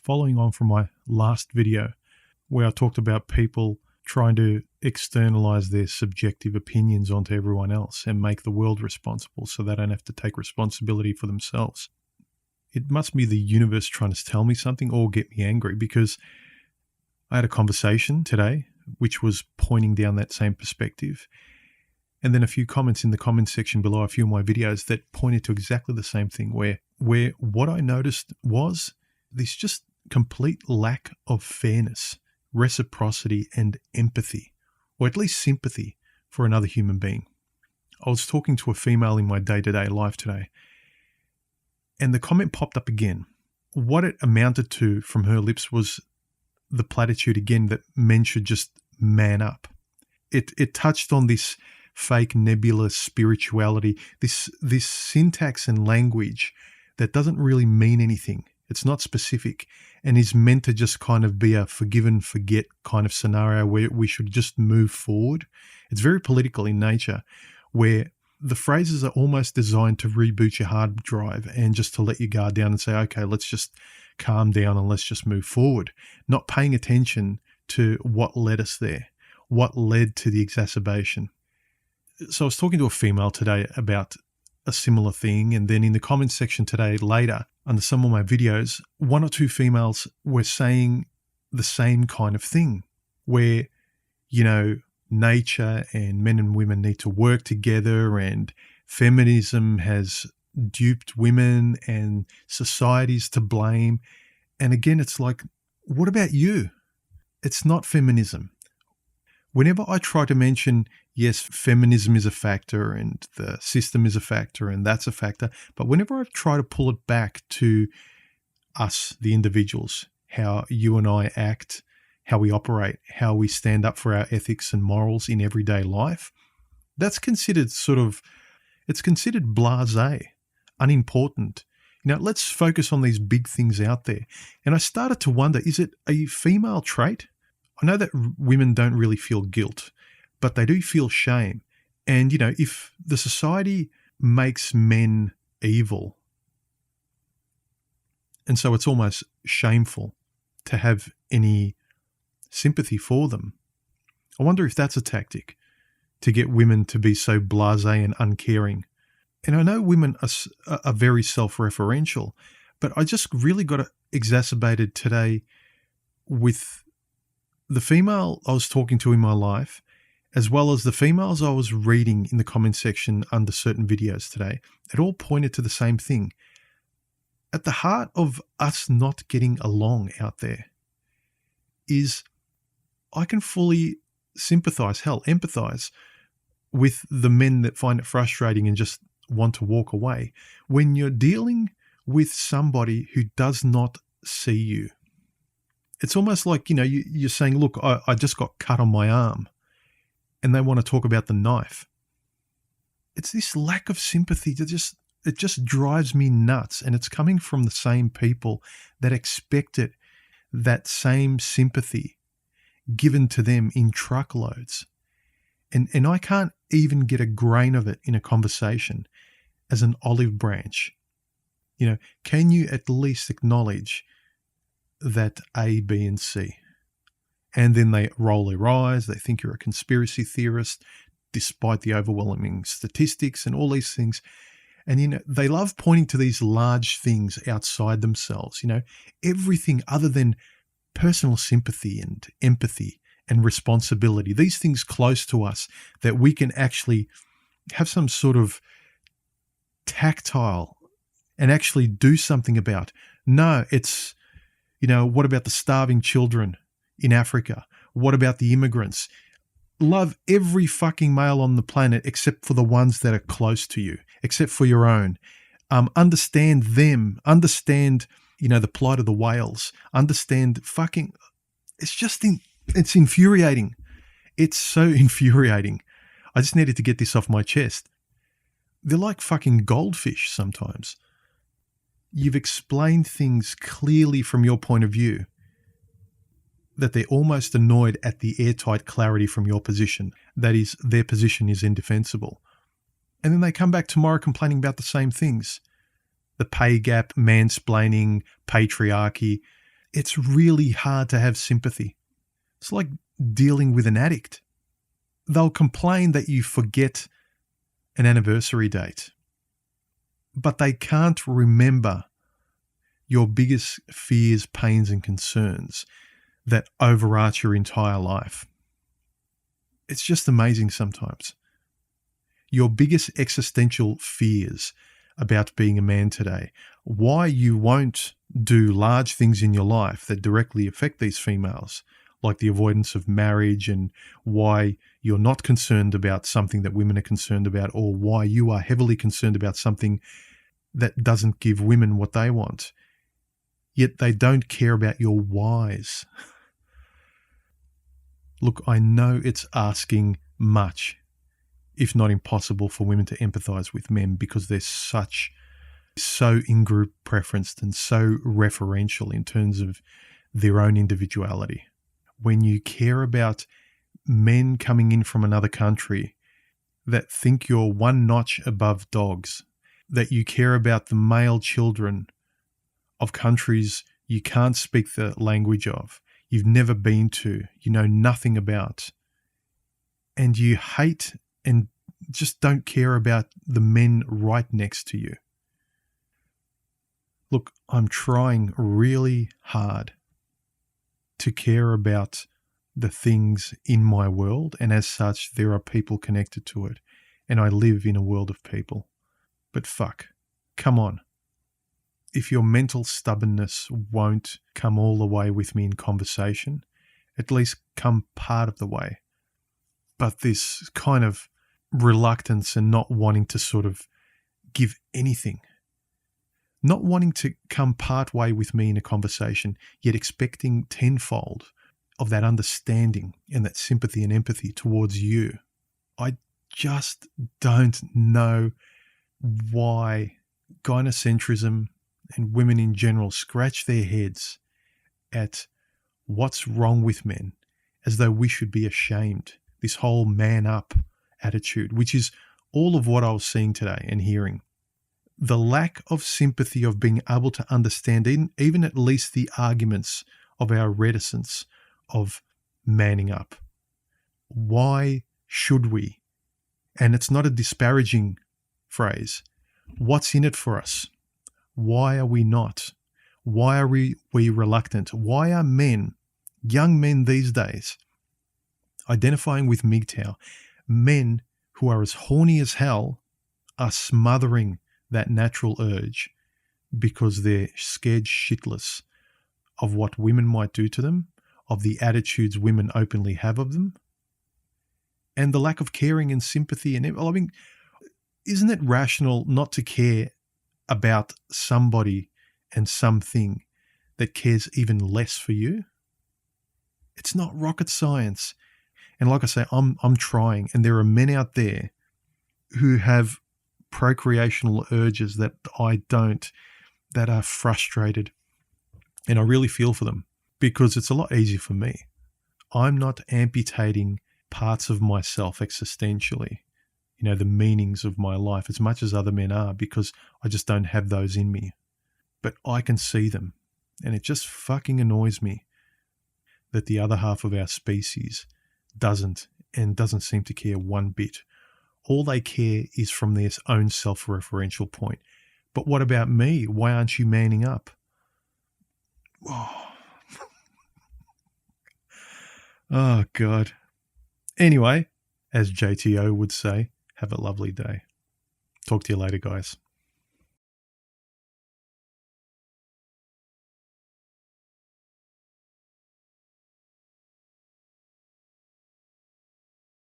Following on from my last video where I talked about people trying to externalize their subjective opinions onto everyone else and make the world responsible so they don't have to take responsibility for themselves. It must be the universe trying to tell me something or get me angry, because I had a conversation today which was pointing down that same perspective. And then a few comments in the comment section below a few of my videos that pointed to exactly the same thing, where what I noticed was this just complete lack of fairness, reciprocity, and empathy, or at least sympathy for another human being. I was talking to a female in my day-to-day life today, and the comment popped up again. What it amounted to from her lips was the platitude again that men should just man up. It touched on this fake nebulous spirituality, this syntax and language that doesn't really mean anything. It's not specific and is meant to just kind of be a forgive and forget kind of scenario where we should just move forward. It's very political in nature, where the phrases are almost designed to reboot your hard drive and just to let your guard down and say, okay, let's just calm down and let's just move forward, not paying attention to what led us there, what led to the exacerbation. So I was talking to a female today about a similar thing, and then in the comments section today later under some of my videos, one or two females were saying the same kind of thing, where, you know, nature and men and women need to work together, and feminism has duped women and society's to blame. And again, it's like, what about you? It's not feminism. Whenever I try to mention, yes, feminism is a factor and the system is a factor and that's a factor, but whenever I try to pull it back to us, the individuals, how you and I act, how we operate, how we stand up for our ethics and morals in everyday life, that's considered it's considered blasé, unimportant. You know, let's focus on these big things out there. And I started to wonder, is it a female trait? I know that women don't really feel guilt, but they do feel shame. And, you know, if the society makes men evil, and so it's almost shameful to have any sympathy for them, I wonder if that's a tactic to get women to be so blasé and uncaring. And I know women are very self-referential, but I just really got exacerbated today with the female I was talking to in my life, as well as the females I was reading in the comment section under certain videos today. It all pointed to the same thing. At the heart of us not getting along out there is, I can fully sympathize, empathize with the men that find it frustrating and just want to walk away when you're dealing with somebody who does not see you. It's almost like, you know, you're saying, look, I just got cut on my arm, and they want to talk about the knife. It's this lack of sympathy that it just drives me nuts. And it's coming from the same people that expected that same sympathy given to them in truckloads. And I can't even get a grain of it in a conversation as an olive branch. You know, can you at least acknowledge that A, B, and C? And then they roll their eyes. They think you're a conspiracy theorist, despite the overwhelming statistics and all these things. And, you know, they love pointing to these large things outside themselves, you know, everything other than personal sympathy and empathy and responsibility, these things close to us that we can actually have some sort of tactile and actually do something about. No, it's, you know, what about the starving children in Africa? What about the immigrants? Love every fucking male on the planet except for the ones that are close to you, except for your own. Understand them. Understand, you know, the plight of the whales. Understand fucking, it's infuriating. It's so infuriating. I just needed to get this off my chest. They're like fucking goldfish sometimes. You've explained things clearly from your point of view that they're almost annoyed at the airtight clarity from your position. That is, their position is indefensible. And then they come back tomorrow complaining about the same things. The pay gap, mansplaining, patriarchy. It's really hard to have sympathy. It's like dealing with an addict. They'll complain that you forget an anniversary date, but they can't remember your biggest fears, pains, and concerns that overarch your entire life. It's just amazing sometimes. Your biggest existential fears about being a man today, why you won't do large things in your life that directly affect these females, like the avoidance of marriage, and why you're not concerned about something that women are concerned about, or why you are heavily concerned about something that doesn't give women what they want. Yet they don't care about your whys. Look, I know it's asking much, if not impossible, for women to empathize with men because they're so in-group preferenced and so referential in terms of their own individuality. When you care about men coming in from another country that think you're one notch above dogs, that you care about the male children of countries you can't speak the language of, you've never been to, you know nothing about, and you hate and just don't care about the men right next to you. Look, I'm trying really hard to care about the things in my world, and as such, there are people connected to it, and I live in a world of people. But fuck, come on. If your mental stubbornness won't come all the way with me in conversation, at least come part of the way. But this kind of reluctance and not wanting to sort of give anything, not wanting to come part way with me in a conversation, yet expecting tenfold of that understanding and that sympathy and empathy towards you. I just don't know why gynocentrism and women in general scratch their heads at what's wrong with men as though we should be ashamed. This whole man up attitude, which is all of what I was seeing today and hearing. The lack of sympathy, of being able to understand even at least the arguments of our reticence of manning up. Why should we? And it's not a disparaging phrase. What's in it for us? Why are we not? Why are we reluctant? Why are men, young men these days, identifying with MGTOW, men who are as horny as hell, are smothering that natural urge because they're scared shitless of what women might do to them, of the attitudes women openly have of them, and the lack of caring and sympathy. And I mean, isn't it rational not to care about somebody and something that cares even less for you? It's not rocket science. And like I say, I'm trying, and there are men out there who have procreational urges that I don't, that are frustrated. And I really feel for them because it's a lot easier for me. I'm not amputating parts of myself existentially, you know, the meanings of my life, as much as other men are, because I just don't have those in me. But I can see them, and it just fucking annoys me that the other half of our species doesn't seem to care one bit. All they care is from their own self-referential point. But what about me? Why aren't you manning up? Oh, oh God. Anyway, as JTO would say, have a lovely day. Talk to you later, guys.